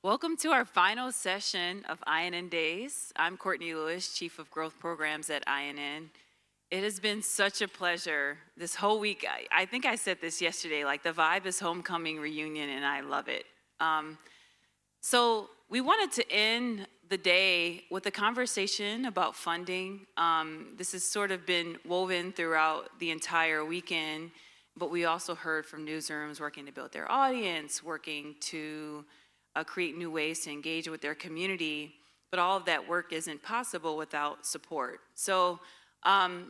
Welcome to our final session of INN Days. I'm Courtney Lewis, Chief of Growth Programs at INN. It has been such a pleasure this whole week. I think I said this yesterday, like the vibe is homecoming reunion and I love it. So we wanted to end the day with a conversation about funding. This has sort of been woven throughout the entire weekend, but we also heard from newsrooms working to build their audience, working to create new ways to engage with their community, but all of that work isn't possible without support. So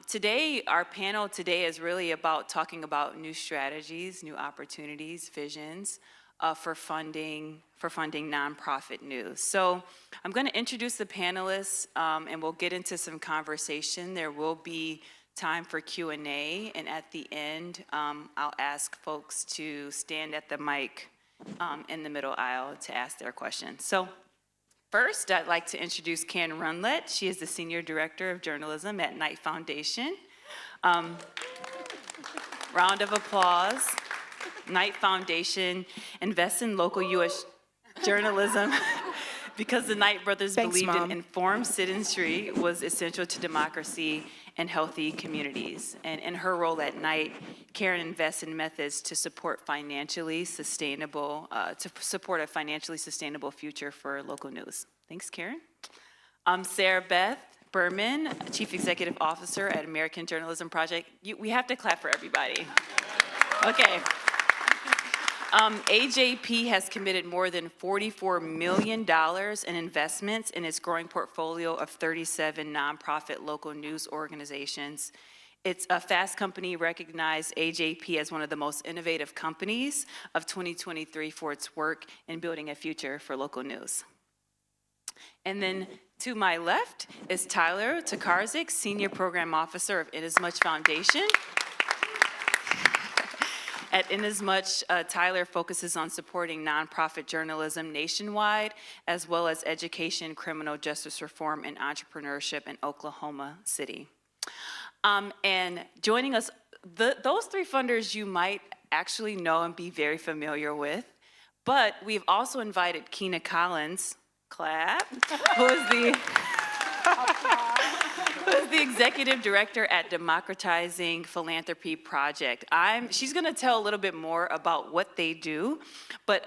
today, our panel today is really about talking about new strategies, new opportunities, visions for funding nonprofit news. So I'm going to introduce the panelists and we'll get into some conversation. There will be time for Q&A, and at the end, I'll ask folks to stand at the mic in the middle aisle to ask their questions. So first, I'd like to introduce Karen Rundlet. She is the Senior Director of Journalism at Knight Foundation. Round of applause. Knight Foundation invests in local U.S. journalism because the Knight brothers believed an informed citizenry was essential to democracy and healthy communities. And in her role at Knight, Karen invests in methods to support a financially sustainable future for local news. Thanks, Karen. Sarabeth Berman, Chief Executive Officer at American Journalism Project. We have to clap for everybody. Okay. AJP has committed more than $44 million in investments in its growing portfolio of 37 nonprofit local news organizations. It's a Fast Company recognized AJP as one of the most innovative companies of 2023 for its work in building a future for local news. And then to my left is Tyler Tokarczyk, Senior Program Officer of Inasmuch Foundation. At Inasmuch, Tyler focuses on supporting nonprofit journalism nationwide, as well as education, criminal justice reform, and entrepreneurship in Oklahoma City. And joining us, those three funders you might actually know and be very familiar with, but we've also invited Kina Collins, clap, who is the Executive Director at Democratizing Philanthropy Project. She's going to tell a little bit more about what they do, but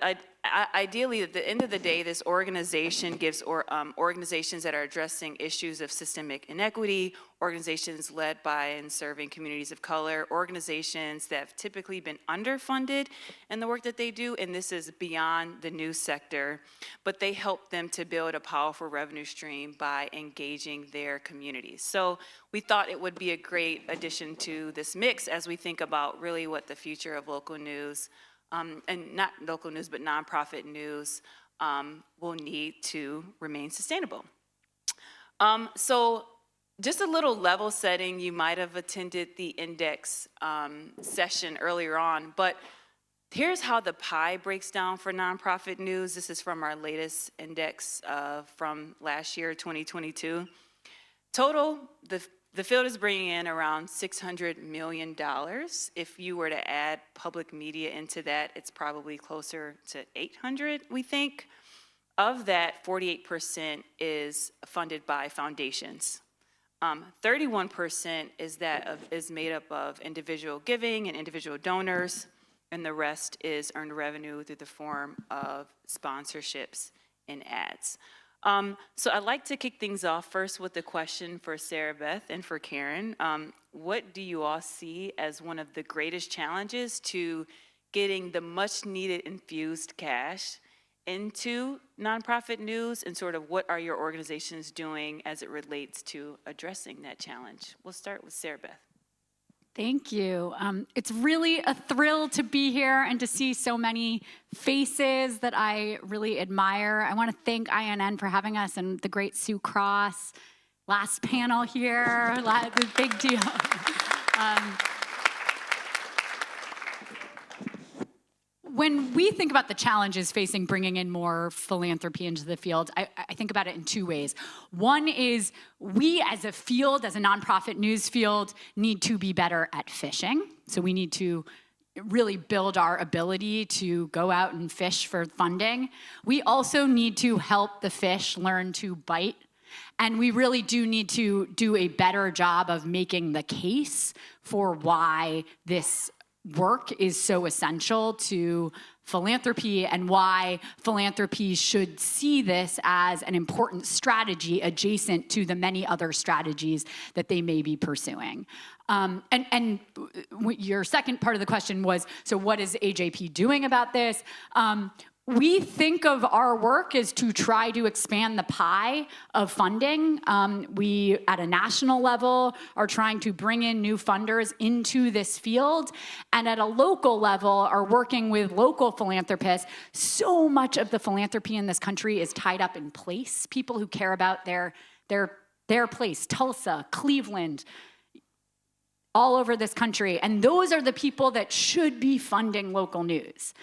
ideally, at the end of the day, this organization gives organizations that are addressing issues of systemic inequity, organizations led by and serving communities of color, organizations that have typically been underfunded in the work that they do, and this is beyond the news sector, but they help them to build a powerful revenue stream by engaging their communities. So we thought it would be a great addition to this mix as we think about really what the future of local news and not local news, but nonprofit news will need to remain sustainable. So just a little level setting, you might have attended the index session earlier on, but here's how the pie breaks down for nonprofit news. This is from our latest index from last year, 2022. Total, the field is bringing in around $600 million. If you were to add public media into that, it's probably closer to 800, we think. Of that, 48% is funded by foundations. 31% is made up of individual giving and individual donors, and the rest is earned revenue through the form of sponsorships and ads. So I'd like to kick things off first with a question for Sarabeth and for Karen. What do you all see as one of the greatest challenges to getting the much needed infused cash into nonprofit news, and sort of what are your organizations doing as it relates to addressing that challenge? We'll start with Sarabeth. Thank you. It's really a thrill to be here and to see so many faces that I really admire. I want to thank INN for having us and the great Sue Cross. Last panel here, the big deal. When we think about the challenges facing bringing in more philanthropy into the field, I think about it in two ways. One is we as a field, as a nonprofit news field, need to be better at fishing. So we need to really build our ability to go out and fish for funding, we also need to help the fish learn to bite. And we really do need to do a better job of making the case for why this work is so essential to philanthropy and why philanthropy should see this as an important strategy adjacent to the many other strategies that they may be pursuing. And your second part of the question was, so what is AJP doing about this? We think of our work as to try to expand the pie of funding. We, at a national level, are trying to bring in new funders into this field. And at a local level, are working with local philanthropists. So much of the philanthropy in this country is tied up in place. People who care about their place, Tulsa, Cleveland, all over this country. And those are the people that should be funding local news.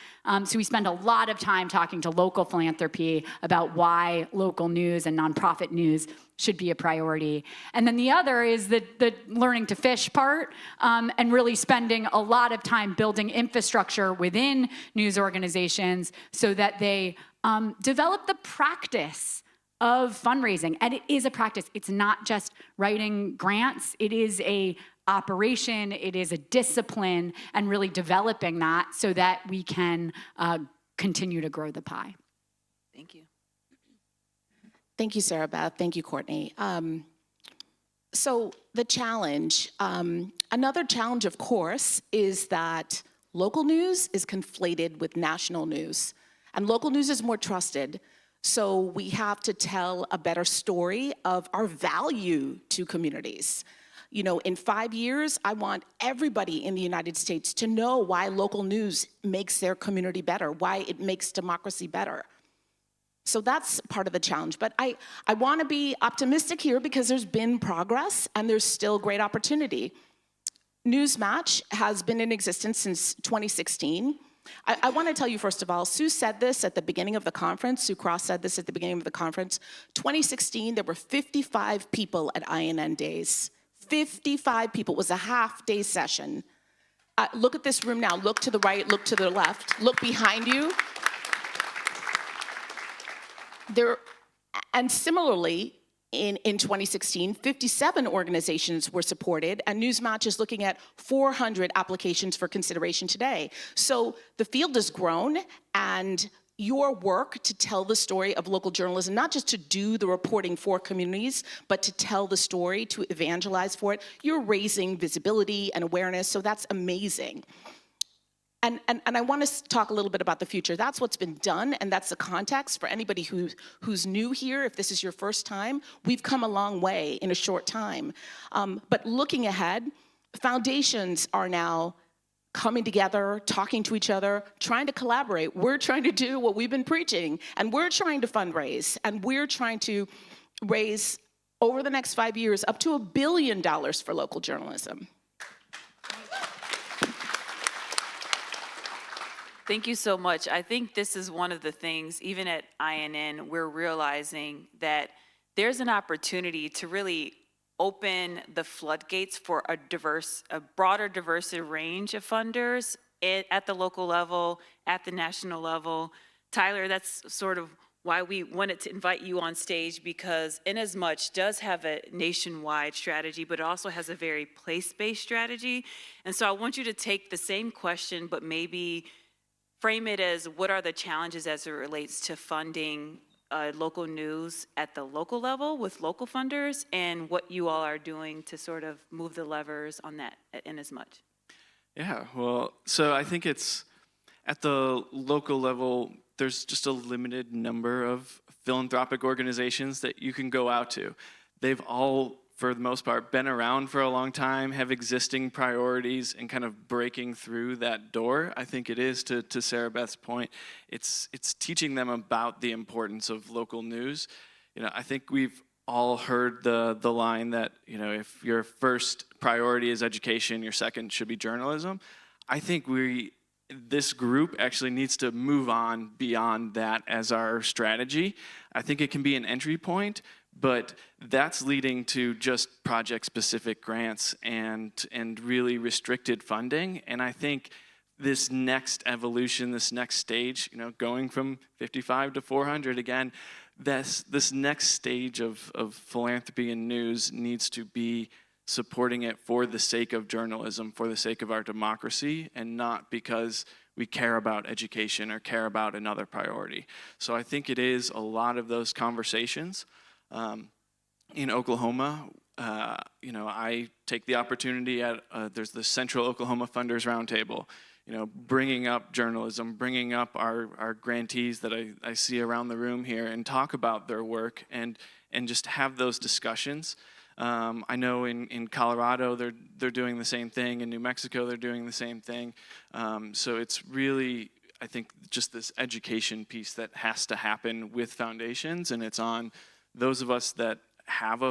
So we spend a lot of time talking to local philanthropy about why local news and nonprofit news should be a priority. And then the other is the learning to fish part, and really spending a lot of time building infrastructure within news organizations so that they develop the practice of fundraising. And it is a practice. It's not just writing grants. It is a operation, it is a discipline, and really developing that so that we can continue to grow the pie. Thank you. Thank you, Sarabeth. Thank you, Courtney. So the challenge, another challenge, of course, is that local news is conflated with national news, and local news is more trusted. So we have to tell a better story of our value to communities. You know, in 5 years, I want everybody in the United States to know why local news makes their community better, why it makes democracy better. So that's part of the challenge. But I want to be optimistic here because there's been progress and there's still great opportunity. Newsmatch has been in existence since 2016. I want to tell you, first of all, Sue said this at the beginning of the conference. Sue Cross said this at the beginning of the conference. 2016, there were 55 people at INN Days. 55 people. It was a half-day session. Look at this room now. Look to the right, look to the left, look behind you. And similarly, in 2016, 57 organizations were supported, and Newsmatch is looking at 400 applications for consideration today. So the field has grown, and your work to tell the story of local journalism, not just to do the reporting for communities, but to tell the story, to evangelize for it, you're raising visibility and awareness, so that's amazing. And I want to talk a little bit about the future. That's what's been done, and that's the context for anybody who's new here. If this is your first time, we've come a long way in a short time. But looking ahead, foundations are now coming together, talking to each other, trying to collaborate. We're trying to do what we've been preaching, and we're trying to fundraise, and we're trying to raise, over the next 5 years, up to $1 billion for local journalism. Thank you so much. I think this is one of the things, even at INN, we're realizing that there's an opportunity to really open the floodgates for a broader diverse range of funders at the local level, at the national level. Tyler, that's sort of why we wanted to invite you on stage, because Inasmuch does have a nationwide strategy, but it also has a very place-based strategy. And so I want you to take the same question, but maybe frame it as, what are the challenges as it relates to funding local news at the local level with local funders, and what you all are doing to sort of move the levers on that at Inasmuch? Yeah, well, so I think it's at the local level, there's just a limited number of philanthropic organizations that you can go out to. They've all, for the most part, been around for a long time, have existing priorities, and kind of breaking through that door, I think it is, to Sarabeth's point, it's teaching them about the importance of local news. You know, I think we've all heard the line that, you know, if your first priority is education, your second should be journalism. I think this group actually needs to move on beyond that as our strategy. I think it can be an entry point, but that's leading to just project-specific grants and really restricted funding. And I think this next evolution, this next stage, going from 55 to 400 again, this next stage of philanthropy and news needs to be supporting it for the sake of journalism, for the sake of our democracy, and not because we care about education or care about another priority. So I think it is a lot of those conversations. In Oklahoma, I take the opportunity at, there's the Central Oklahoma Funders Roundtable, bringing up journalism, bringing up our grantees that I see around the room here and talk about their work and just have those discussions. I know in Colorado they're doing the same thing. In New Mexico they're doing the same thing. So it's really, I think, just this education piece that has to happen with foundations, and it's on those of us that have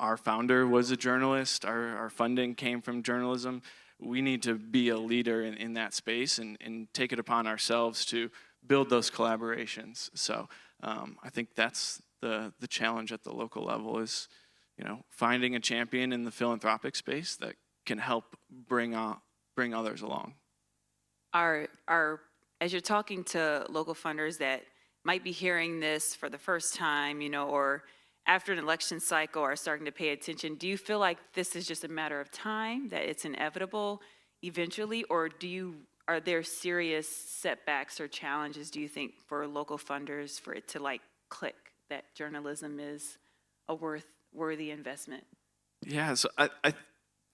our founder was a journalist, our funding came from journalism. We need to be a leader in that space and take it upon ourselves to build those collaborations. So I think that's the challenge at the local level is, finding a champion in the philanthropic space that can help bring others along. As you're talking to local funders that might be hearing this for the first time, or after an election cycle are starting to pay attention, do you feel like this is just a matter of time, that it's inevitable eventually, or are there serious setbacks or challenges, do you think, for local funders for it to click that journalism is a worthy investment? Yeah, so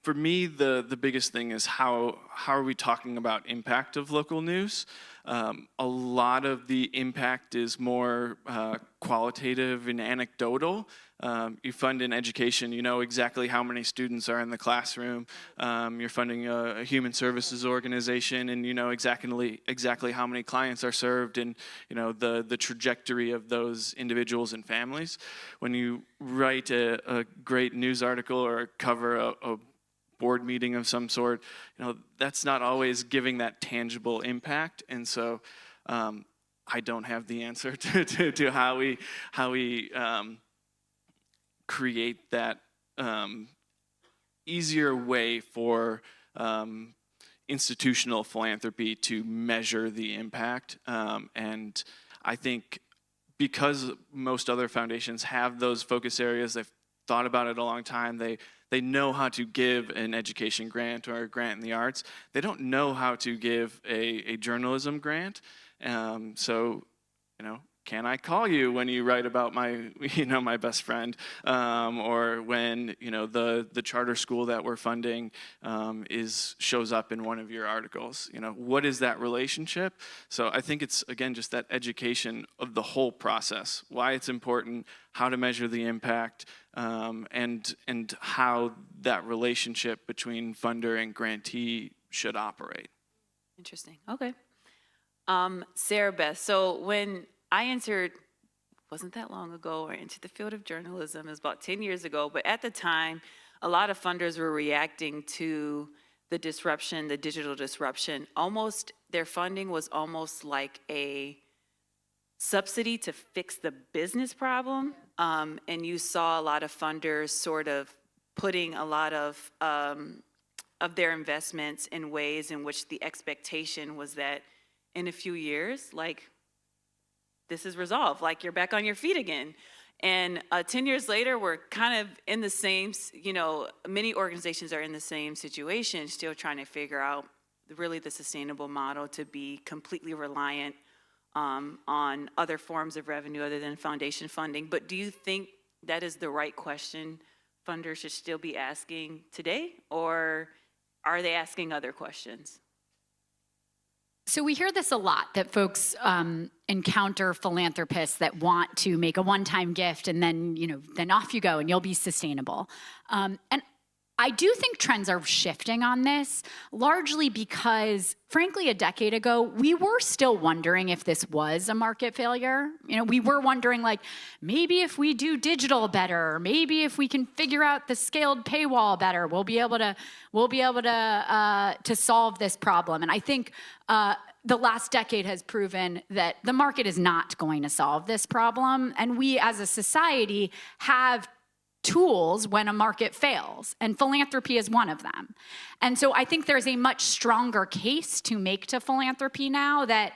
for me, the biggest thing is how are we talking about impact of local news? A lot of the impact is more qualitative and anecdotal. You fund in education, you know exactly how many students are in the classroom. You're funding a human services organization, and you know exactly how many clients are served, and the trajectory of those individuals and families. When you write a great news article or cover a board meeting of some sort, that's not always giving that tangible impact. And so I don't have the answer to how we create that easier way for institutional philanthropy to measure the impact. And I think because most other foundations have those focus areas, they've thought about it a long time, they know how to give an education grant or a grant in the arts. They don't know how to give a journalism grant. So, can I call you when you write about my best friend, or when the charter school that we're funding shows up in one of your articles? What is that relationship? So I think it's, again, just that education of the whole process, why it's important, how to measure the impact, and how that relationship between funder and grantee should operate. Interesting. Okay. Sarabeth, so when I entered, wasn't that long ago, or into the field of journalism, it was about 10 years ago, but at the time, a lot of funders were reacting to the disruption, the digital disruption. Their funding was almost like a subsidy to fix the business problem. And you saw a lot of funders sort of putting a lot of their investments in ways in which the expectation was that in a few years, this is resolved, you're back on your feet again. And 10 years later, we're kind of in the same, many organizations are in the same situation, still trying to figure out really the sustainable model to be completely reliant on other forms of revenue other than foundation funding. But do you think that is the right question funders should still be asking today, or are they asking other questions? So we hear this a lot, that folks encounter philanthropists that want to make a one-time gift and then, then off you go and you'll be sustainable. And I do think trends are shifting on this, largely because, frankly, a decade ago, we were still wondering if this was a market failure. We were wondering, maybe if we do digital better, or maybe if we can figure out the scaled paywall better, we'll be able to solve this problem. And I think the last decade has proven that the market is not going to solve this problem, and we as a society have tools when a market fails, and philanthropy is one of them. And so I think there's a much stronger case to make to philanthropy now that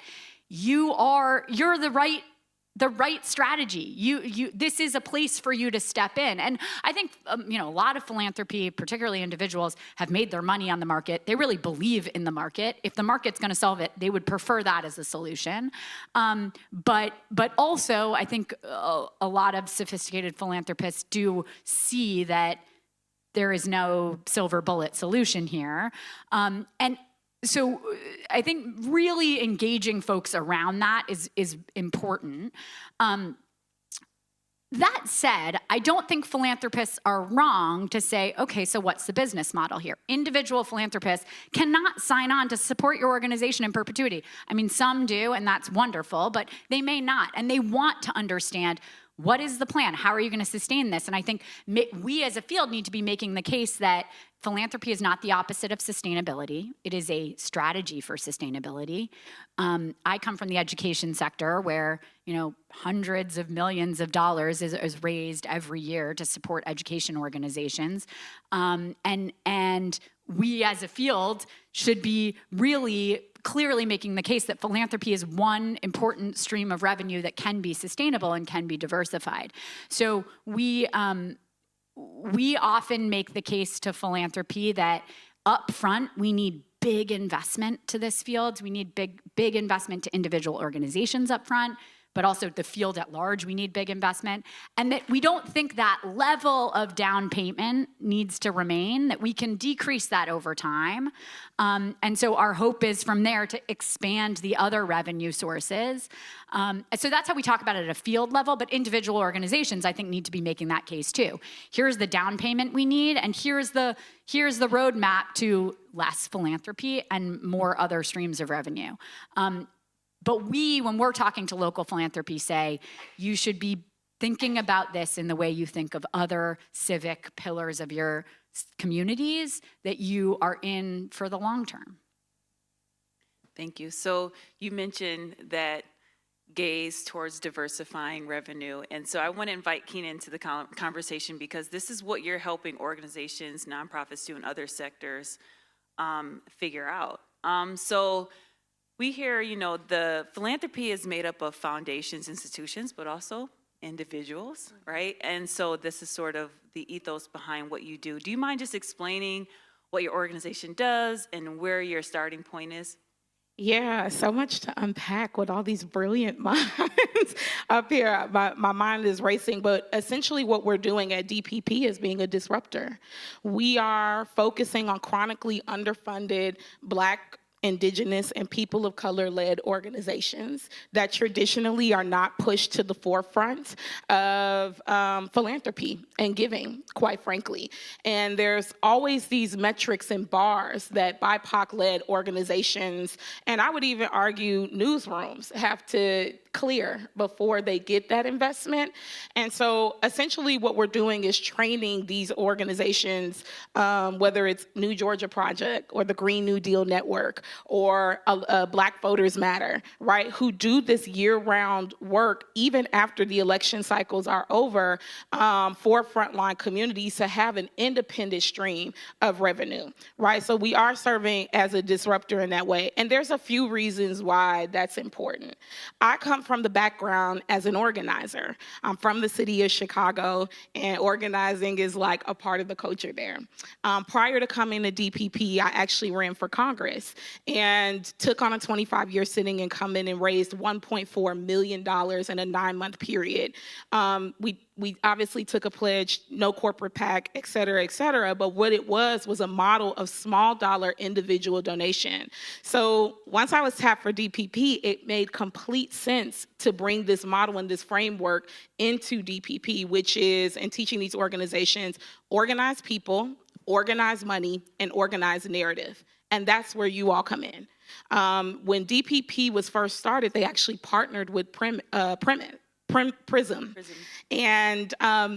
you're the right strategy. This is a place for you to step in. And I think, a lot of philanthropy, particularly individuals, have made their money on the market. They really believe in the market. If the market's going to solve it, they would prefer that as a solution. But also, I think a lot of sophisticated philanthropists do see that there is no silver bullet solution here. And so I think really engaging folks around that is important. That said, I don't think philanthropists are wrong to say, okay, so what's the business model here? Individual philanthropists cannot sign on to support your organization in perpetuity. I mean, some do, and that's wonderful, but they may not. And they want to understand, what is the plan? How are you going to sustain this? And I think we as a field need to be making the case that philanthropy is not the opposite of sustainability. It is a strategy for sustainability. I come from the education sector where, hundreds of millions of dollars is raised every year to support education organizations. And we as a field should be really clearly making the case that philanthropy is one important stream of revenue that can be sustainable and can be diversified. So we often make the case to philanthropy that up front we need big investment to this field. We need big investment to individual organizations up front, but also the field at large, we need big investment. And that we don't think that level of down payment needs to remain, that we can decrease that over time. And so our hope is from there to expand the other revenue sources. So that's how we talk about it at a field level, but individual organizations, I think, need to be making that case too. Here's the down payment we need, and here's the roadmap to less philanthropy and more other streams of revenue. But when we're talking to local philanthropy, say, you should be thinking about this in the way you think of other civic pillars of your communities that you are in for the long term. Thank you. So you mentioned that gaze towards diversifying revenue. And so I want to invite Kina into the conversation because this is what you're helping organizations, nonprofits do in other sectors figure out. So we hear, the philanthropy is made up of foundations, institutions, but also individuals, right? And so this is sort of the ethos behind what you do. Do you mind just explaining what your organization does and where your starting point is? Yeah, so much to unpack with all these brilliant minds up here. My mind is racing, but essentially what we're doing at DPP is being a disruptor. We are focusing on chronically underfunded Black, Indigenous, and people of color-led organizations that traditionally are not pushed to the forefront of philanthropy and giving, quite frankly. And there's always these metrics and bars that BIPOC-led organizations, and I would even argue newsrooms, have to clear before they get that investment. And so essentially what we're doing is training these organizations, whether it's New Georgia Project or the Green New Deal Network or Black Voters Matter, right, who do this year-round work even after the election cycles are over for frontline communities to have an independent stream of revenue, right? So we are serving as a disruptor in that way. And there's a few reasons why that's important. I come from the background as an organizer. I'm from the city of Chicago, and organizing is like a part of the culture there. Prior to coming to DPP, I actually ran for Congress and took on a 25-year sitting incumbent and raised $1.4 million in a 9-month period. We obviously took a pledge, no corporate PAC, et cetera, but what it was a model of small dollar individual donation. So once I was tapped for DPP, it made complete sense to bring this model and this framework into DPP, which is, in teaching these organizations, organize people, organize money, and organize narrative. And that's where you all come in. When DPP was first started, they actually partnered with Prism. And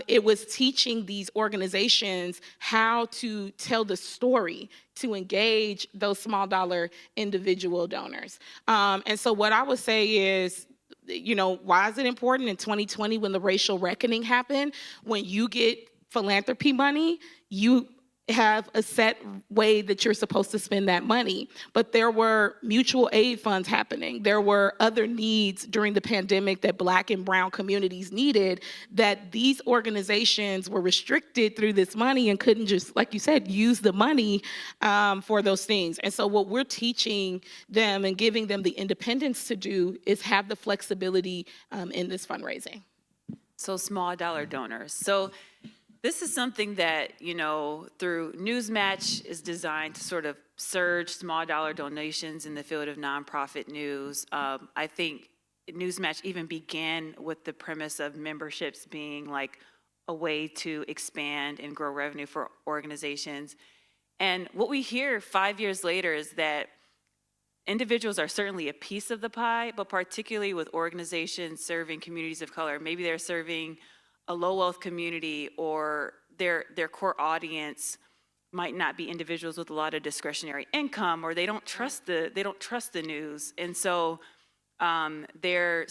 it was teaching these organizations how to tell the story to engage those small dollar individual donors. And so what I would say is, why is it important in 2020 when the racial reckoning happened, when you get philanthropy money, you have a set way that you're supposed to spend that money. But there were mutual aid funds happening. There were other needs during the pandemic that Black and brown communities needed, that these organizations were restricted through this money and couldn't just, like you said, use the money for those things. And so what we're teaching them and giving them the independence to do is have the flexibility in this fundraising. So small dollar donors. So this is something that, you know, through Newsmatch is designed to sort of surge small dollar donations in the field of nonprofit news. I think Newsmatch even began with the premise of memberships being like a way to expand and grow revenue for organizations. And what we hear 5 years later is that individuals are certainly a piece of the pie, but particularly with organizations serving communities of color, maybe they're serving a low wealth community, or their core audience might not be individuals with a lot of discretionary income, or they don't trust the news. And so there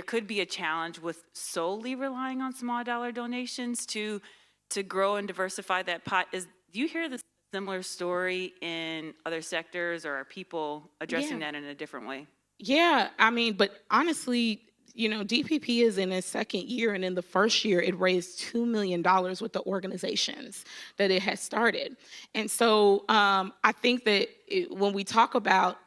could be a challenge with solely relying on small dollar donations to grow and diversify that pot. Do you hear the similar story in other sectors, or are people addressing that in a different way? Yeah, I mean, but honestly, you know, DPP is in its second year, and in the first year, it raised $2 million with the organizations that it has started. And so I think that when we talk about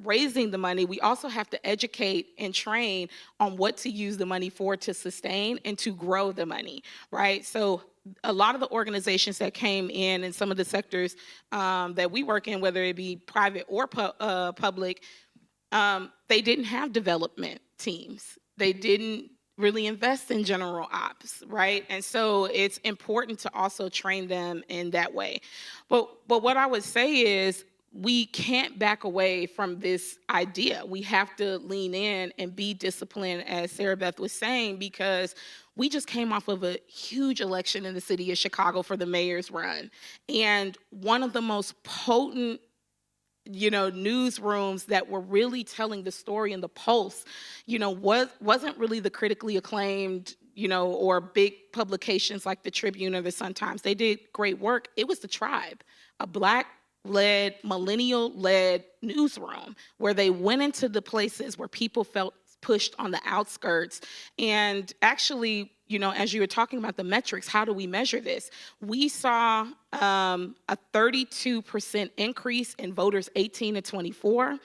raising the money, we also have to educate and train on what to use the money for to sustain and to grow the money, right? So a lot of the organizations that came in some of the sectors that we work in, whether it be private or public, they didn't have development teams. They didn't really invest in general ops, right? And so it's important to also train them in that way. But what I would say is, we can't back away from this idea. We have to lean in and be disciplined, as Sarabeth was saying, because we just came off of a huge election in the city of Chicago for the mayor's run. And one of the most potent, you know, newsrooms that were really telling the story in the pulse, you know, wasn't really the critically acclaimed, you know, or big publications like the Tribune or the Sun-Times. They did great work. It was the Tribe, a Black-led, millennial-led newsroom where they went into the places where people felt pushed on the outskirts. And actually, you know, as you were talking about the metrics, how do we measure this? We saw a 32% increase in voters 18 to 24,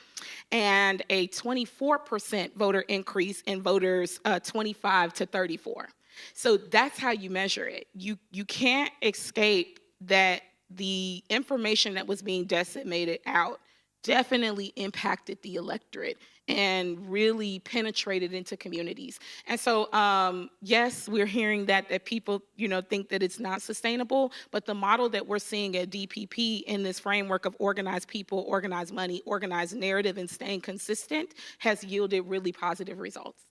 and a 24% voter increase in voters 25 to 34. So that's how you measure it. You can't escape that the information that was being disseminated out definitely impacted the electorate and really penetrated into communities. And so, yes, we're hearing that people, you know, think that it's not sustainable, but the model that we're seeing at DPP in this framework of organized people, organized money, organized narrative, and staying consistent has yielded really positive results.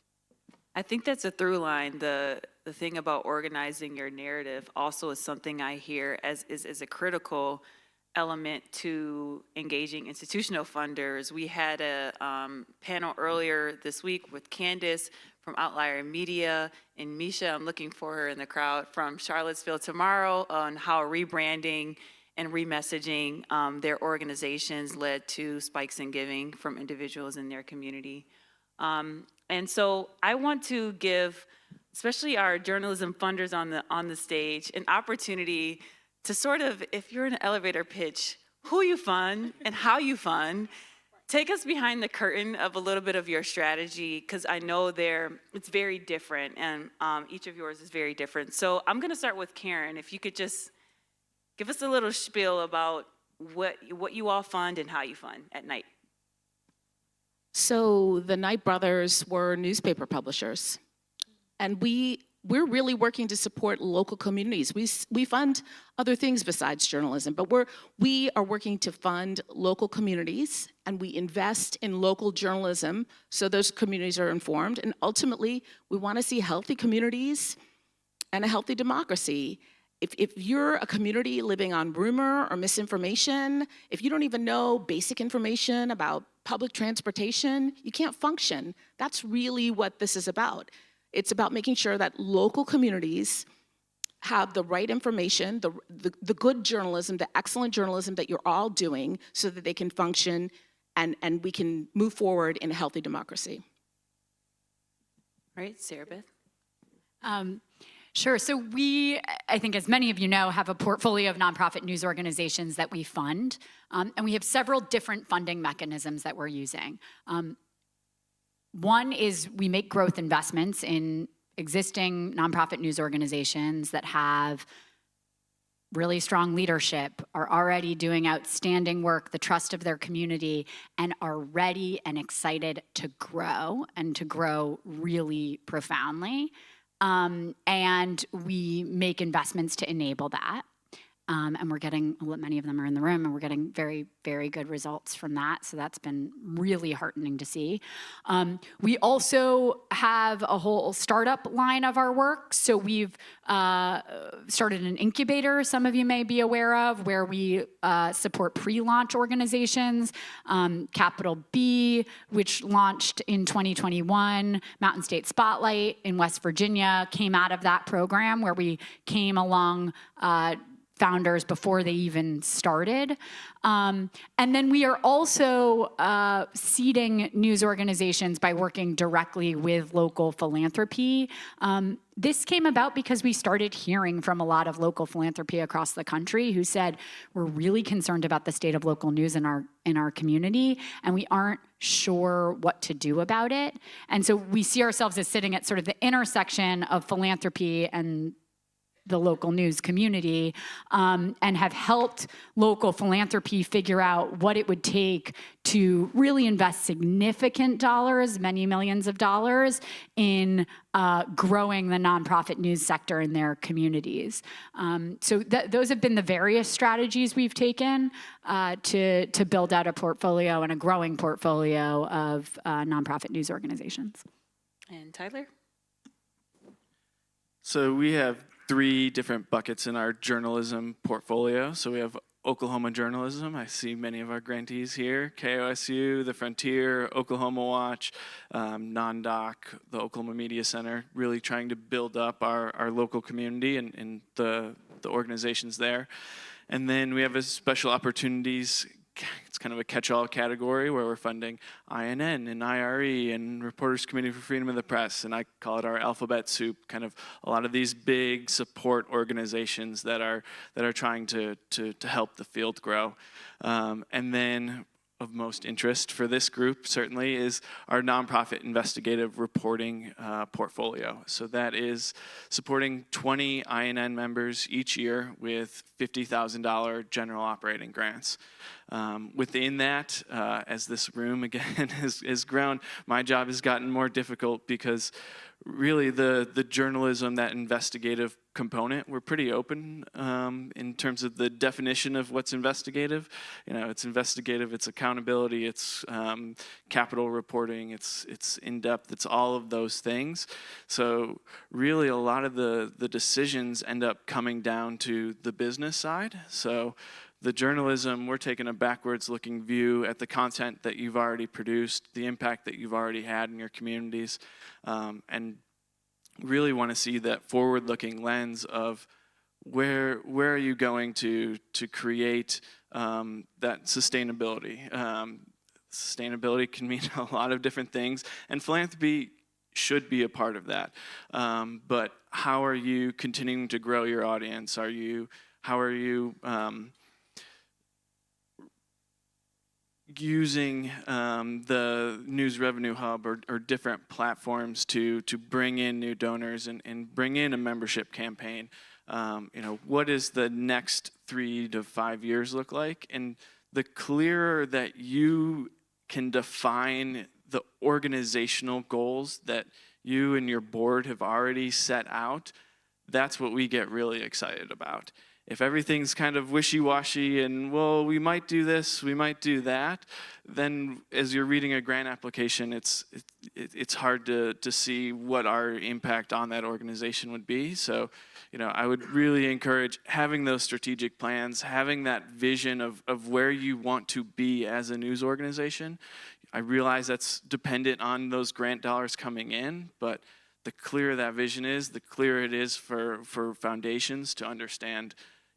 I think that's a through line. The thing about organizing your narrative also is something I hear as a critical element to engaging institutional funders. We had a panel earlier this week with Candace from Outlier Media and Misha, I'm looking for her in the crowd, from Charlottesville Tomorrow, on how rebranding and remessaging their organizations led to spikes in giving from individuals in their community. And so I want to give, especially our journalism funders on the stage, an opportunity to sort of, if you're in an elevator pitch, who you fund and how you fund. Take us behind the curtain of a little bit of your strategy, because I know it's very different, and each of yours is very different. So I'm going to start with Karen. If you could just give us a little spiel about what you all fund and how you fund at Knight. So the Knight brothers were newspaper publishers, and we're really working to support local communities. We fund other things besides journalism, but we are working to fund local communities, and we invest in local journalism so those communities are informed. And ultimately, we want to see healthy communities and a healthy democracy. If you're a community living on rumor or misinformation, if you don't even know basic information about public transportation, you can't function. That's really what this is about. It's about making sure that local communities have the right information, the good journalism, the excellent journalism that you're all doing so that they can function and we can move forward in a healthy democracy. All right, Sarabeth. Sure. So we, I think as many of you know, have a portfolio of nonprofit news organizations that we fund. And we have several different funding mechanisms that we're using. One is we make growth investments in existing nonprofit news organizations that have really strong leadership, are already doing outstanding work, the trust of their community, and are ready and excited to grow, and to grow really profoundly. And we make investments to enable that. And we're getting, many of them are in the room, and we're getting very, very good results from that. So that's been really heartening to see. We also have a whole startup line of our work. So we've started an incubator, some of you may be aware of, where we support pre-launch organizations. Capital B, which launched in 2021, Mountain State Spotlight in West Virginia, came out of that program where we came along founders before they even started. And then we are also seeding news organizations by working directly with local philanthropy. This came about because we started hearing from a lot of local philanthropy across the country who said, we're really concerned about the state of local news in our community, and we aren't sure what to do about it. And so we see ourselves as sitting at sort of the intersection of philanthropy and the local news community, and have helped local philanthropy figure out what it would take to really invest significant dollars, many millions of dollars, in growing the nonprofit news sector in their communities. So those have been the various strategies we've taken to build out a portfolio and a growing portfolio of nonprofit news organizations. And Tyler? So we have 3 different buckets in our journalism portfolio. So we have Oklahoma journalism. I see many of our grantees here. KOSU, The Frontier, Oklahoma Watch, Non-Doc, the Oklahoma Media Center, really trying to build up our local community and the organizations there. And then we have a special opportunities. It's kind of a catch-all category where we're funding INN and IRE and Reporters Committee for Freedom of the Press, and I call it our alphabet soup, kind of a lot of these big support organizations that are trying to help the field grow. And then of most interest for this group certainly is our nonprofit investigative reporting portfolio. So that is supporting 20 INN members each year with $50,000 general operating grants. Within that, as this room again has grown, my job has gotten more difficult because really the journalism, that investigative component, we're pretty open in terms of the definition of what's investigative. You know, it's investigative, it's accountability, it's capital reporting, it's in-depth, it's all of those things. So really a lot of the decisions end up coming down to the business side. So the journalism, we're taking a backwards looking view at the content that you've already produced, the impact that you've already had in your communities, and really want to see that forward-looking lens of where are you going to create that sustainability. Sustainability can mean a lot of different things, and philanthropy should be a part of that. But how are you continuing to grow your audience? How are you using the News Revenue Hub or different platforms to bring in new donors and bring in a membership campaign? What does the next 3 to 5 years look like? And the clearer that you can define the organizational goals that you and your board have already set out, that's what we get really excited about. If everything's kind of wishy-washy and, well, we might do this, we might do that, then as you're reading a grant application, it's hard to see what our impact on that organization would be. So, I would really encourage having those strategic plans, having that vision of where you want to be as a news organization. I realize that's dependent on those grant dollars coming in, but the clearer that vision is, the clearer it is for foundations to understand,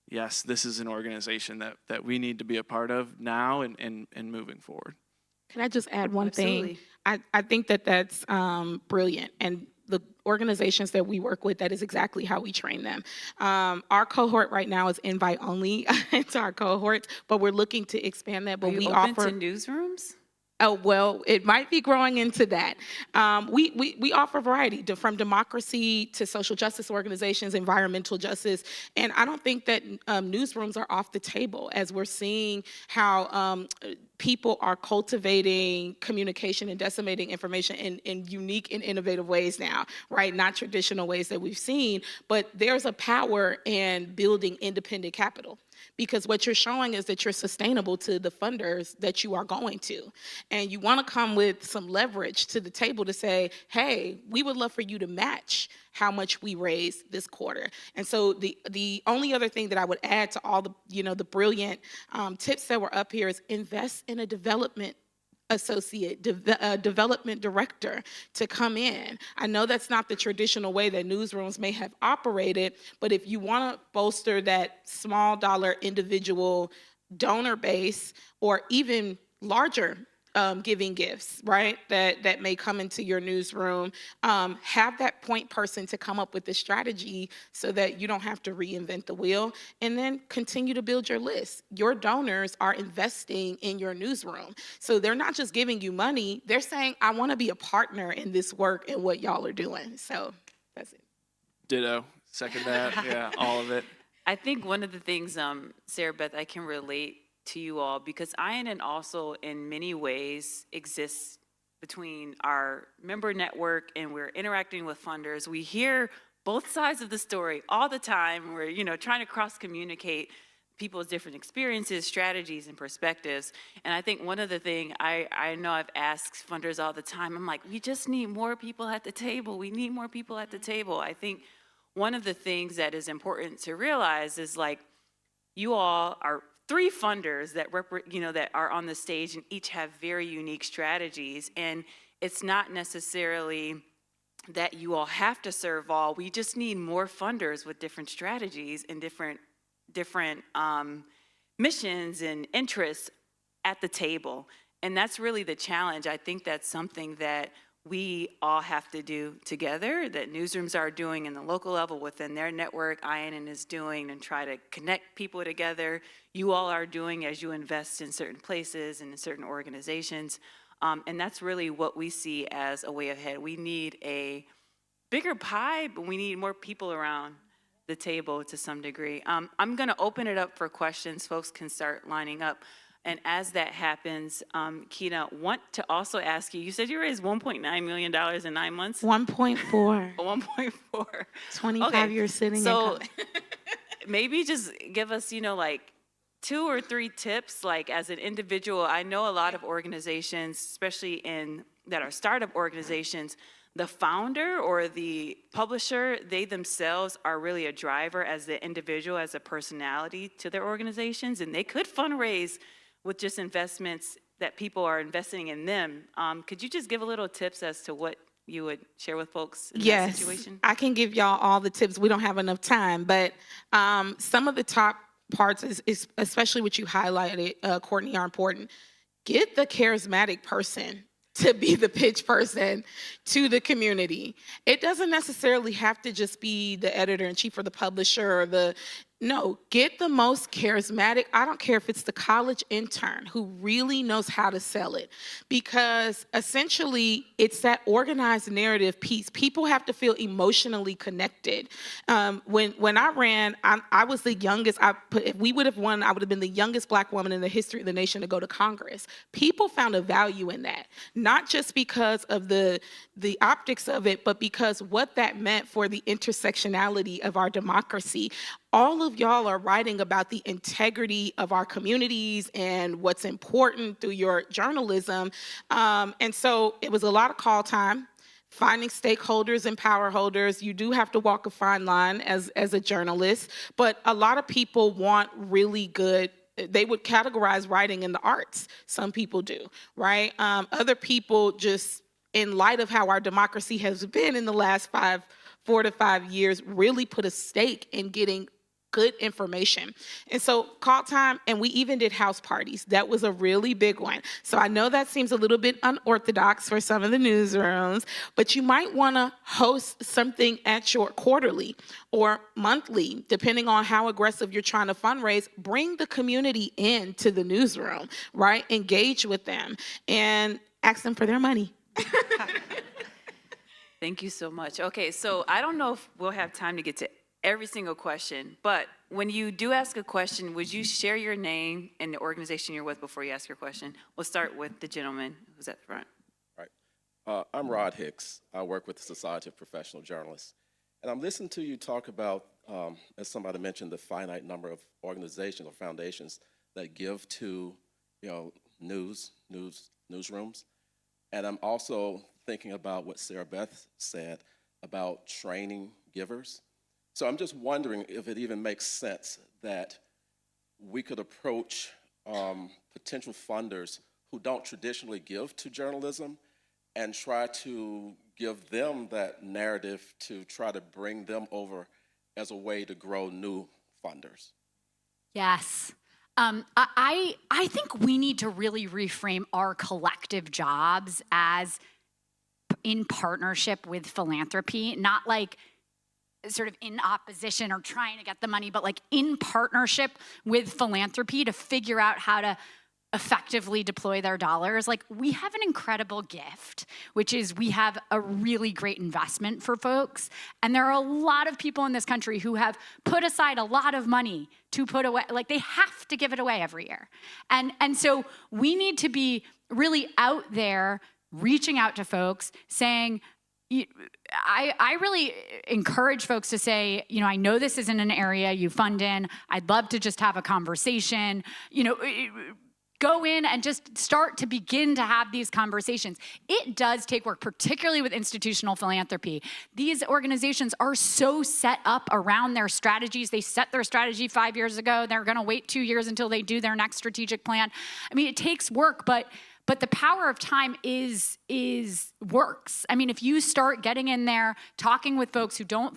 yes, this is an organization that we need to be a part of now and moving forward. Can I just add one Absolutely. thing? I think that's brilliant. And the organizations that we work with, that is exactly how we train them. Our cohort right now is invite only to our cohorts, but we're looking to expand that. But Are you we open offer to newsrooms? Oh, well, it might be growing into that. We offer variety, from democracy to social justice organizations, environmental justice. And I don't think that newsrooms are off the table, as we're seeing how people are cultivating communication and disseminating information in unique and innovative ways now, right? Not traditional ways that we've seen, but there's a power in building independent capital. Because what you're showing is that you're sustainable to the funders that you are going to. And you want to come with some leverage to the table to say, hey, we would love for you to match how much we raised this quarter. And so the only other thing that I would add to all the, the brilliant tips that were up here is invest in a development associate, development director to come in. I know that's not the traditional way that newsrooms may have operated, but if you want to bolster that small dollar individual donor base, or even larger giving gifts, right, that may come into your newsroom, have that point person to come up with the strategy so that you don't have to reinvent the wheel, and then continue to build your list. Your donors are investing in your newsroom. So they're not just giving you money, they're saying, I want to be a partner in this work and what y'all are doing. So that's it. Ditto. Second that. Yeah, all of it. I think one of the things, Sarabeth, I can relate to you all, because INN also in many ways exists between our member network and we're interacting with funders. We hear both sides of the story all the time. We're trying to cross-communicate people's different experiences, strategies, and perspectives. And I think one of the things I know I've asked funders all the time, I'm like, we just need more people at the table. We need more people at the table. I think one of the things that is important to realize is, like, you all are 3 funders that that are on the stage, and each have very unique strategies. And it's not necessarily that you all have to serve all. We just need more funders with different strategies and different missions and interests at the table. And that's really the challenge. I think that's something that we all have to do together, that newsrooms are doing in the local level within their network, INN is doing, and try to connect people together. You all are doing as you invest in certain places and in certain organizations. And that's really what we see as a way ahead. We need a bigger pie, but we need more people around the table to some degree. I'm gonna open it up for questions. Folks can start lining up. And as that happens, Kina, want to also ask you, you said you raised $1.9 million in 9 months? 1.4. 1.4. 25 years sitting. So maybe just give us, like 2 or 3 tips, like as an individual. I know a lot of organizations, especially that are startup organizations, the founder or the publisher, they themselves are really a driver as the individual, as a personality to their organizations, and they could fundraise with just investments that people are investing in them. Could you just give a little tips as to what you would share with folks in that situation? I can give y'all all the tips. We don't have enough time, but some of the top parts is especially what you highlighted, Courtney, are important. Get the charismatic person to be the pitch person to the community. It doesn't necessarily have to just be the editor-in-chief or the publisher or no, get the most charismatic. I don't care if it's the college intern who really knows how to sell it, because essentially it's that organized narrative piece. People have to feel emotionally connected. When I ran, I was the youngest. If we would have won, I would have been the youngest Black woman in the history of the nation to go to Congress. People found a value in that, not just because of the optics of it, but because what that meant for the intersectionality of our democracy. All of y'all are writing about the integrity of our communities and what's important through your journalism. And so it was a lot of call time, finding stakeholders and power holders. You do have to walk a fine line as a journalist, but a lot of people want really good. They would categorize writing in the arts. Some people do, right? Other people just in light of how our democracy has been in the last 4 to 5 years, really put a stake in getting good information. And so call time, and we even did house parties. That was a really big one. So I know that seems a little bit unorthodox for some of the newsrooms, but you might want to host something at your quarterly or monthly, depending on how aggressive you're trying to fundraise. Bring the community into the newsroom, right? Engage with them and ask them for their money. Thank you so much. Okay, so I don't know if we'll have time to get to every single question, but when you do ask a question, would you share your name and the organization you're with before you ask your question? We'll start with the gentleman who's at the front. Right. I'm Rod Hicks. I work with the Society of Professional Journalists. And I'm listening to you talk about, as somebody mentioned, the finite number of organizations or foundations that give to, newsrooms. And I'm also thinking about what Sarabeth said about training givers. So I'm just wondering if it even makes sense that we could approach potential funders who don't traditionally give to journalism and try to give them that narrative to try to bring them over as a way to grow new funders. Yes. I think we need to really reframe our collective jobs as in partnership with philanthropy, not like sort of in opposition or trying to get the money, but like in partnership with philanthropy to figure out how to effectively deploy their dollars. Like, we have an incredible gift, which is we have a really great investment for folks. And there are a lot of people in this country who have put aside a lot of money to put away, like they have to give it away every year. And so we need to be really out there reaching out to folks saying, I really encourage folks to say, I know this isn't an area you fund in. I'd love to just have a conversation. Go in and just start to begin to have these conversations. It does take work, particularly with institutional philanthropy. These organizations are so set up around their strategies. They set their strategy 5 years ago. They're going to wait 2 years until they do their next strategic plan. I mean, it takes work, but the power of time is works. I mean, if you start getting in there, talking with folks who don't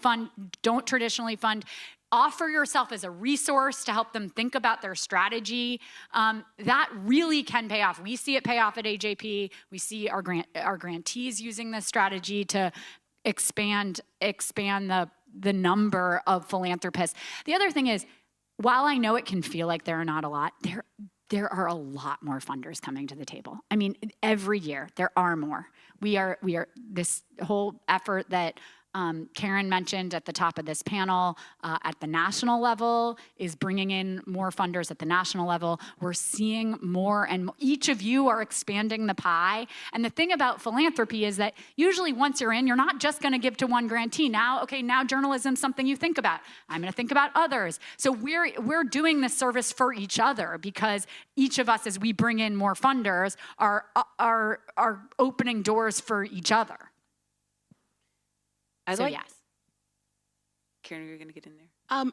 traditionally fund, offer yourself as a resource to help them think about their strategy, that really can pay off. We see it pay off at AJP. We see our grantees using this strategy to expand the number of philanthropists. The other thing is, while I know it can feel like there are not a lot, there are a lot more funders coming to the table. I mean, every year there are more. We are this whole effort that Karen mentioned at the top of this panel at the national level is bringing in more funders at the national level. We're seeing more, and each of you are expanding the pie. And the thing about philanthropy is that usually once you're in, you're not just going to give to one grantee. Now journalism's something you think about. I'm going to think about others. So we're doing this service for each other because each of us, as we bring in more funders, are opening doors for each other. Yes. Karen, you're going to get in there.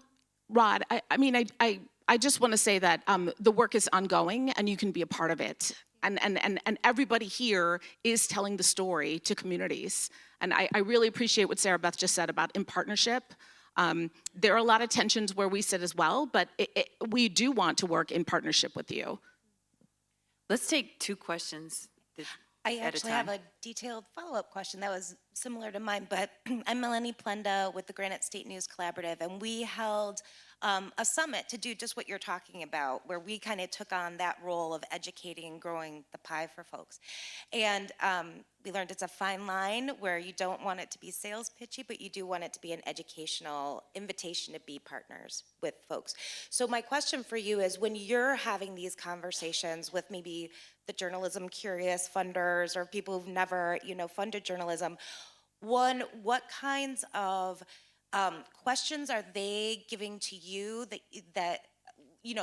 Rod, I just want to say that the work is ongoing and you can be a part of it. And everybody here is telling the story to communities. And I really appreciate what Sarabeth just said about in partnership. There are a lot of tensions where we sit as well, but we do want to work in partnership with you. Let's take 2 questions. I actually have a detailed follow-up question that was similar to mine, but I'm Melanie Plenda with the Granite State News Collaborative, and we held a summit to do just what you're talking about, where we kind of took on that role of educating and growing the pie for folks. And we learned it's a fine line where you don't want it to be sales pitchy, but you do want it to be an educational invitation to be partners with folks. So my question for you is, when you're having these conversations with maybe the journalism curious funders or people who've never, funded journalism, one, what kinds of questions are they giving to you that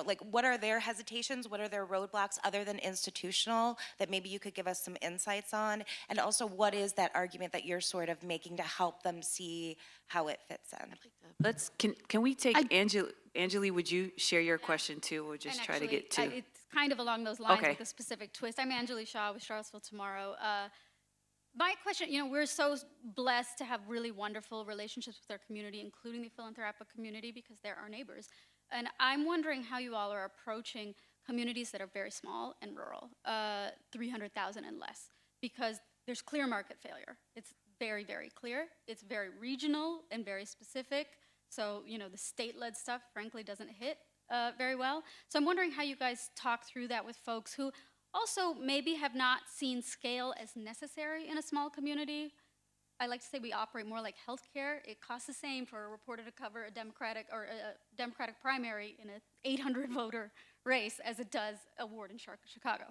like what are their hesitations? What are their roadblocks other than institutional that maybe you could give us some insights on? And also, what is that argument that you're sort of making to help them see how it fits in? Can we take Anjali, would you share your question too? We'll just try to get to. It's kind of along those lines Okay. with a specific twist. I'm Anjali Shah with Charlottesville Tomorrow. My question, we're so blessed to have really wonderful relationships with our community, including the philanthropic community, because they're our neighbors. And I'm wondering how you all are approaching communities that are very small and rural, 300,000 and less, because there's clear market failure. It's very, very clear. It's very regional and very specific. So, the state-led stuff, frankly, doesn't hit very well. So I'm wondering how you guys talk through that with folks who also maybe have not seen scale as necessary in a small community. I like to say we operate more like healthcare. It costs the same for a reporter to cover a Democratic primary in an 800 voter race as it does a ward in Chicago.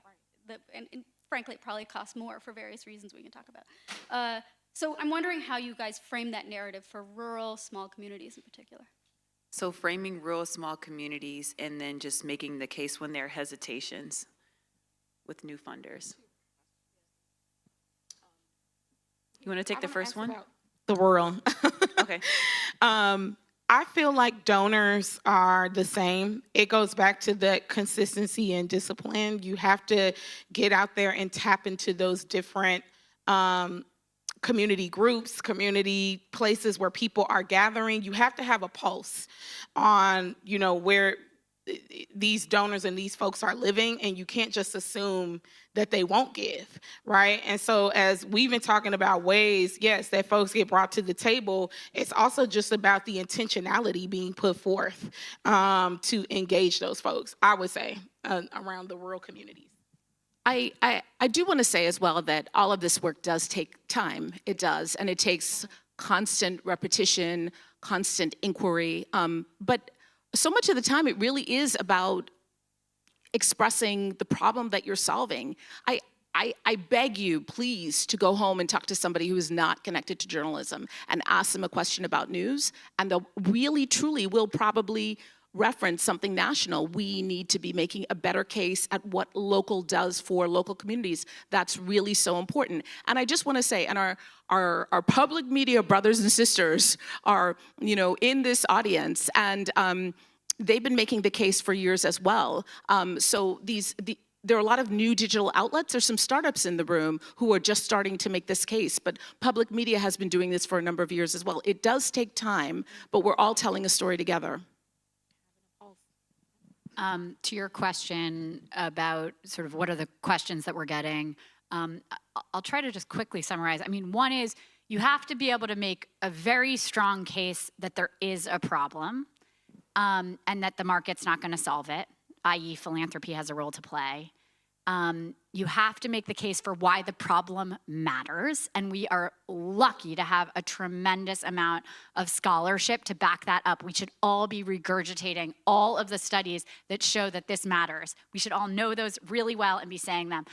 And frankly, it probably costs more for various reasons we can talk about. So I'm wondering how you guys frame that narrative for rural, small communities in particular. So framing rural, small communities, and then just making the case when there are hesitations with new funders. You want to take the first one? The rural. Okay. I feel like donors are the same. It goes back to the consistency and discipline. You have to get out there and tap into those different community groups, community places where people are gathering. You have to have a pulse on, where these donors and these folks are living, and you can't just assume that they won't give, right? And so as we've been talking about ways, yes, that folks get brought to the table, it's also just about the intentionality being put forth to engage those folks, I would say, around the rural communities. I do want to say as well that all of this work does take time. It does, and it takes constant repetition, constant inquiry, but so much of the time, it really is about expressing the problem that you're solving. I beg you, please, to go home and talk to somebody who is not connected to journalism and ask them a question about news, and they'll really, truly will probably reference something national. We need to be making a better case at what local does for local communities. That's really so important. And I just want to say, and our public media brothers and sisters are, in this audience, and they've been making the case for years as well. So there are a lot of new digital outlets. There's some startups in the room who are just starting to make this case, but public media has been doing this for a number of years as well. It does take time, but we're all telling a story together. To your question about sort of what are the questions that we're getting, I'll try to just quickly summarize. I mean, one is you have to be able to make a very strong case that there is a problem and that the market's not going to solve it, i.e. philanthropy has a role to play. You have to make the case for why the problem matters, and we are lucky to have a tremendous amount of scholarship to back that up. We should all be regurgitating all of the studies that show that this matters. We should all know those really well and be saying them.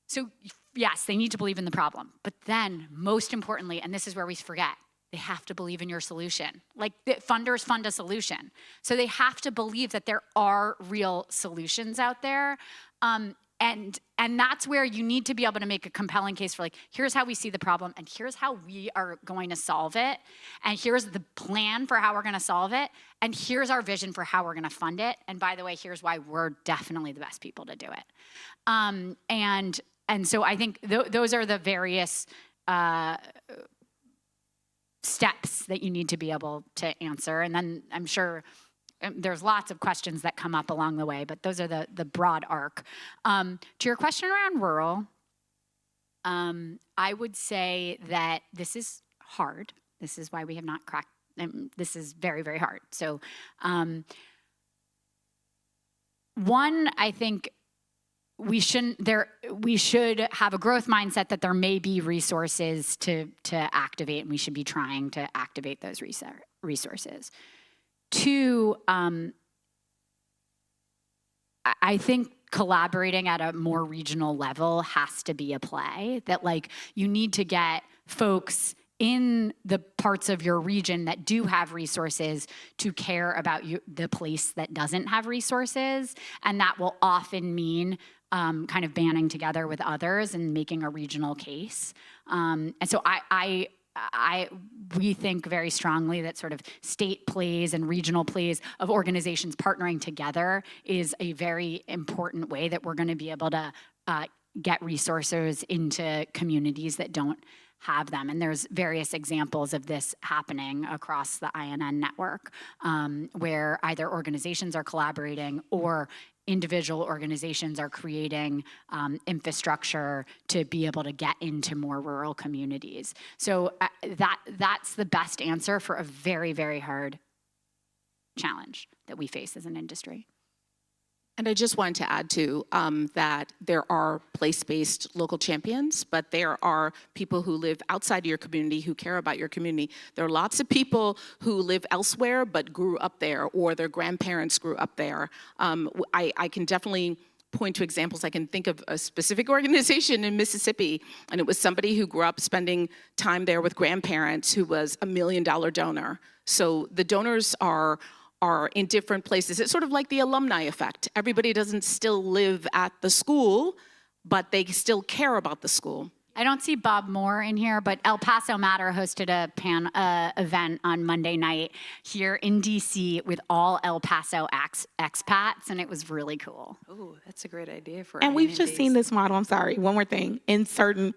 So yes, they need to believe in the problem, but then most importantly, and this is where we forget, they have to believe in your solution. Like funders fund a solution. So they have to believe that there are real solutions out there. And that's where you need to be able to make a compelling case for here's how we see the problem and here's how we are going to solve it. And here's the plan for how we're going to solve it. And here's our vision for how we're going to fund it. And by the way, here's why we're definitely the best people to do it. And so I think those are the various steps that you need to be able to answer. And then I'm sure there's lots of questions that come up along the way, but those are the broad arc. To your question around rural, I would say that this is hard. This is why we have not cracked, this is very, very hard. So one, I think we should have a growth mindset that there may be resources to activate, and we should be trying to activate those resources. Two, I think collaborating at a more regional level has to be a play, that you need to get folks in the parts of your region that do have resources to care about the place that doesn't have resources, and that will often mean kind of banding together with others and making a regional case. And so we think very strongly that sort of state plays and regional plays of organizations partnering together is a very important way that we're going to be able to get resources into communities that don't have them. And there's various examples of this happening across the INN network, where either organizations are collaborating or individual organizations are creating infrastructure to be able to get into more rural communities. So that's the best answer for a very, very hard challenge that we face as an industry. And I just wanted to add too that there are place-based local champions, but there are people who live outside of your community who care about your community. There are lots of people who live elsewhere but grew up there, or their grandparents grew up there. I can definitely point to examples. I can think of a specific organization in Mississippi, and it was somebody who grew up spending time there with grandparents who was $1 million donor. So the donors are in different places. It's sort of like the alumni effect. Everybody doesn't still live at the school, but they still care about the school. I don't see Bob Moore in here, but El Paso Matter hosted a event on Monday night here in DC with all El Paso expats, and it was really cool. Oh, that's a great idea for. And we've just INNs. seen this model, I'm sorry, one more thing, in certain,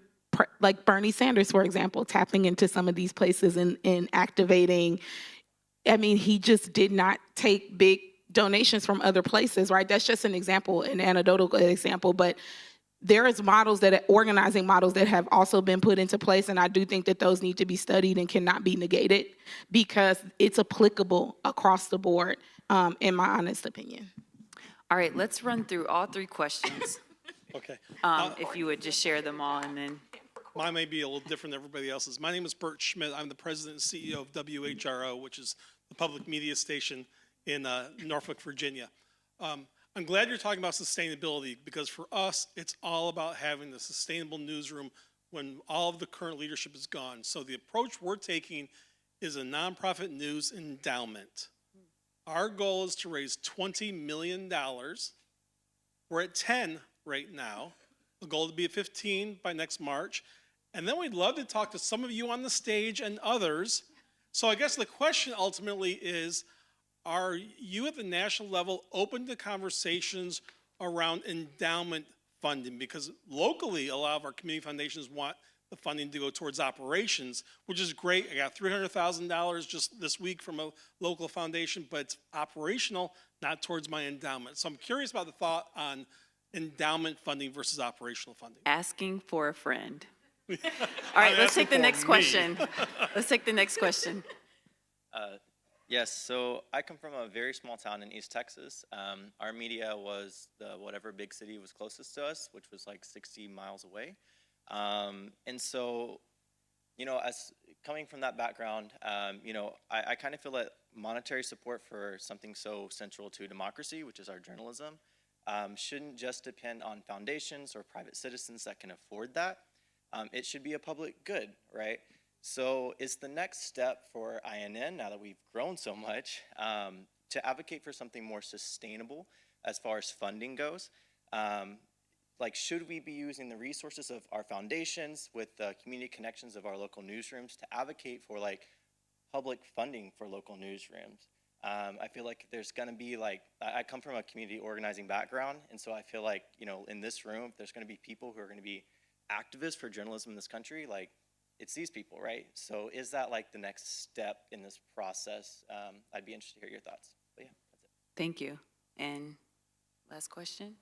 like Bernie Sanders, for example, tapping into some of these places and activating. I mean, he just did not take big donations from other places, right? That's just an example, an anecdotal example, but there is organizing models that have also been put into place, and I do think that those need to be studied and cannot be negated because it's applicable across the board, in my honest opinion. All right, let's run through all 3 questions. Okay. If you would just share them all, and then. Mine may be a little different than everybody else's. My name is Bert Schmidt. I'm the president and CEO of WHRO, which is the public media station in Norfolk, Virginia. I'm glad you're talking about sustainability because for us, it's all about having the sustainable newsroom when all of the current leadership is gone. So the approach we're taking is a nonprofit news endowment. Our goal is to raise $20 million. We're at 10 right now. The goal to be at 15 by next March. And then we'd love to talk to some of you on the stage and others. So I guess the question ultimately is, are you at the national level open to conversations around endowment funding? Because locally, a lot of our community foundations want the funding to go towards operations, which is great. I got $300,000 just this week from a local foundation, but it's operational, not towards my endowment. So I'm curious about the thought on endowment funding versus operational funding. Asking for a friend. All right, let's take the next question. Let's take the next question. Yes, so I come from a very small town in East Texas. Our media was whatever big city was closest to us, which was like 60 miles away. And so, you know, as coming from that background, you know, I kind of feel that monetary support for something so central to democracy, which is our journalism, shouldn't just depend on foundations or private citizens that can afford that. It should be a public good, right? So is the next step for INN, now that we've grown so much, to advocate for something more sustainable as far as funding goes? Like, should we be using the resources of our foundations with the community connections of our local newsrooms to advocate for like public funding for local newsrooms? I feel like there's gonna be like, I come from a community organizing background, and so I feel like, you know, in this room, there's gonna be people who are gonna be activists for journalism in this country, like, it's these people, right? So is that like the next step in this process? I'd be interested to hear your thoughts. But yeah, that's it. Thank you. And last question?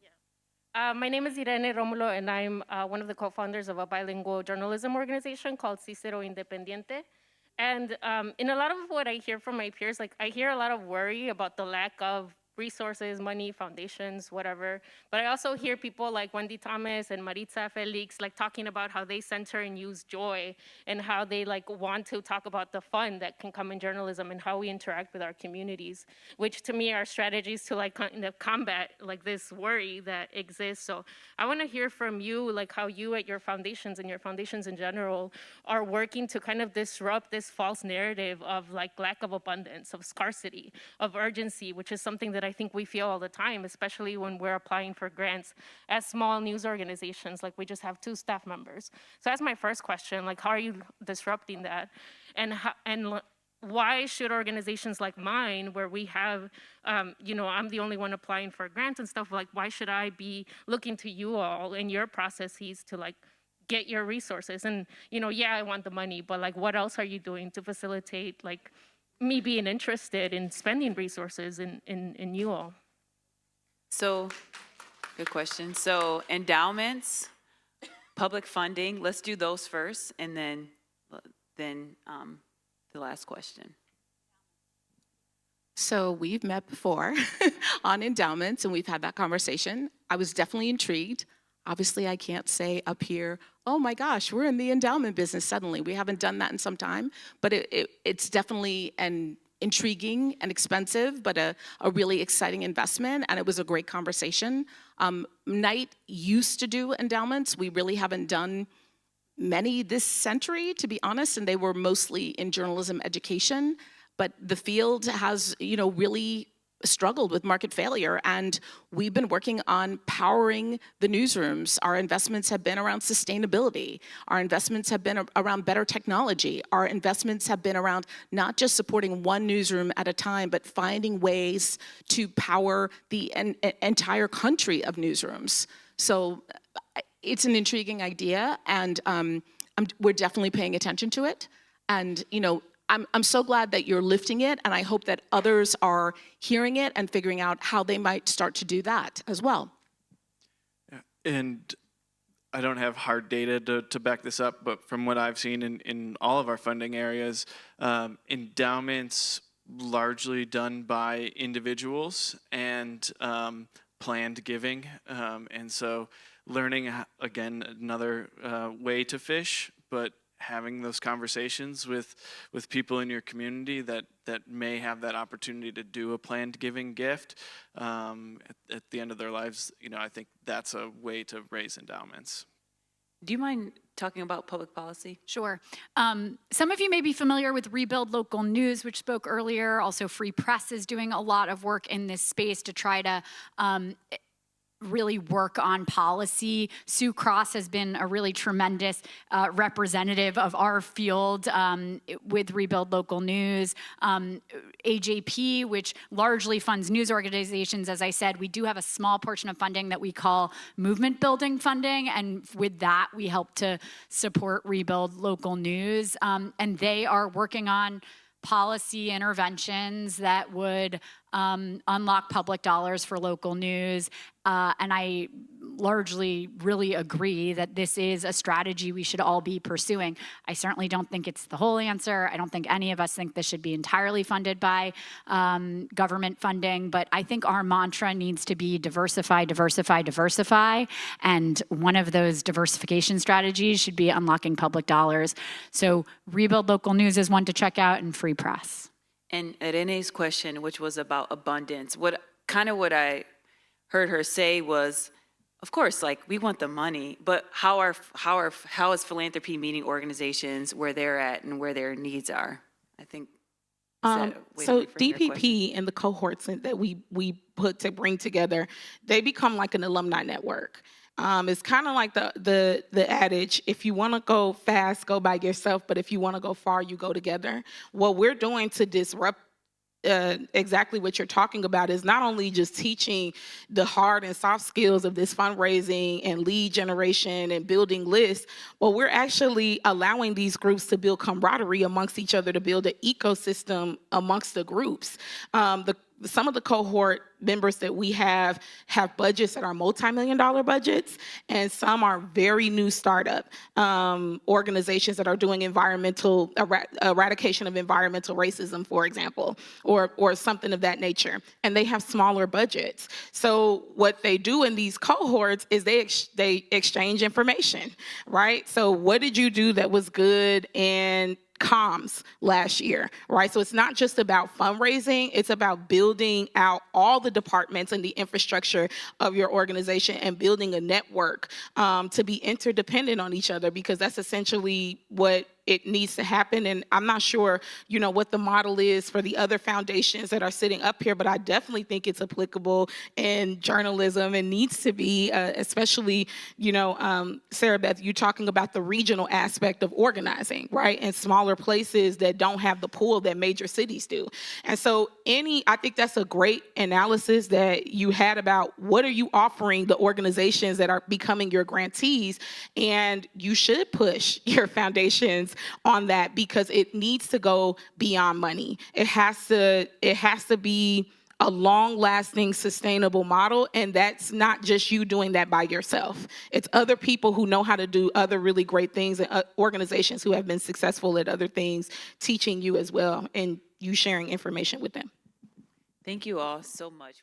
My name is Irene Romulo, and I'm one of the co-founders of a bilingual journalism organization called Cicero Independiente. And in a lot of what I hear from my peers, like I hear a lot of worry about the lack of resources, money, foundations, whatever. But I also hear people like Wendy Thomas and Maritza Felix like talking about how they center and use joy and how they like want to talk about the fun that can come in journalism and how we interact with our communities, which to me are strategies to like kind of combat like this worry that exists. So I want to hear from you like how you at your foundations and your foundations in general are working to kind of disrupt this false narrative of like lack of abundance, of scarcity, of urgency, which is something that I think we feel all the time, especially when we're applying for grants as small news organizations, like we just have 2 staff members. So that's my first question, like how are you disrupting that? And why should organizations like mine, where we have, you know, I'm the only one applying for grants and stuff, like, why should I be looking to you all and your processes to, like, get your resources? And, you know, yeah, I want the money, but, like, what else are you doing to facilitate, like, me being interested in spending resources in you all? So, good question. So endowments, public funding, let's do those first, and then the last question. So we've met before on endowments, and we've had that conversation. I was definitely intrigued. Obviously, I can't say up here, oh my gosh, we're in the endowment business suddenly. We haven't done that in some time, but it's definitely an intriguing and expensive, but a really exciting investment, and it was a great conversation. Knight used to do endowments. We really haven't done many this century, to be honest, and they were mostly in journalism education. But the field has, you know, really struggled with market failure, and we've been working on powering the newsrooms. Our investments have been around sustainability. Our investments have been around better technology. Our investments have been around not just supporting one newsroom at a time, but finding ways to power the entire country of newsrooms. So it's an intriguing idea, and we're definitely paying attention to it. And, you know, I'm so glad that you're lifting it, and I hope that others are hearing it and figuring out how they might start to do that as well. Yeah. And I don't have hard data to back this up, but from what I've seen in all of our funding areas, endowments largely done by individuals and planned giving. And so learning, again, another way to fish, but having those conversations with people in your community that may have that opportunity to do a planned giving gift at the end of their lives, you know, I think that's a way to raise endowments. Do you mind talking about public policy? Sure. Some of you may be familiar with Rebuild Local News, which spoke earlier. Also, Free Press is doing a lot of work in this space to try to really work on policy. Sue Cross has been a really tremendous representative of our field with Rebuild Local News. AJP, which largely funds news organizations, as I said, we do have a small portion of funding that we call movement building funding, and with that we help to support Rebuild Local News. And they are working on policy interventions that would unlock public dollars for local news. And I largely really agree that this is a strategy we should all be pursuing. I certainly don't think it's the whole answer. I don't think any of us think this should be entirely funded by government funding, but I think our mantra needs to be diversify, diversify, diversify. And one of those diversification strategies should be unlocking public dollars. So Rebuild Local News is one to check out, and Free Press. And at NA's question, which was about abundance, what I heard her say was, of course, like, we want the money, but how is philanthropy meeting organizations where they're at and where their needs are? I think. So DPP and the cohorts that we put to bring together, they become like an alumni network. It's kind of like the adage, if you want to go fast, go by yourself, but if you want to go far, you go together. What we're doing to disrupt exactly what you're talking about is not only just teaching the hard and soft skills of this fundraising and lead generation and building lists, but we're actually allowing these groups to build camaraderie amongst each other, to build an ecosystem amongst the groups. Some of the cohort members that we have budgets that are multi-million-dollar budgets, and some are very new startup organizations that are doing environmental eradication of environmental racism, for example, or something of that nature, and they have smaller budgets. So what they do in these cohorts is they exchange information, right? So what did you do that was good and comms last year, right? So it's not just about fundraising, it's about building out all the departments and the infrastructure of your organization and building a network to be interdependent on each other, because that's essentially what it needs to happen. And I'm not sure, you know, what the model is for the other foundations that are sitting up here, but I definitely think it's applicable in journalism and needs to be, especially, you know, Sarabeth, you're talking about the regional aspect of organizing, right? In smaller places that don't have the pool that major cities do. And so I think that's a great analysis that you had about what are you offering the organizations that are becoming your grantees, and you should push your foundations on that because it needs to go beyond money. It has to be a long-lasting, sustainable model, and that's not just you doing that by yourself. It's other people who know how to do other really great things, and organizations who have been successful at other things teaching you as well, and you sharing information with them. Thank you all so much.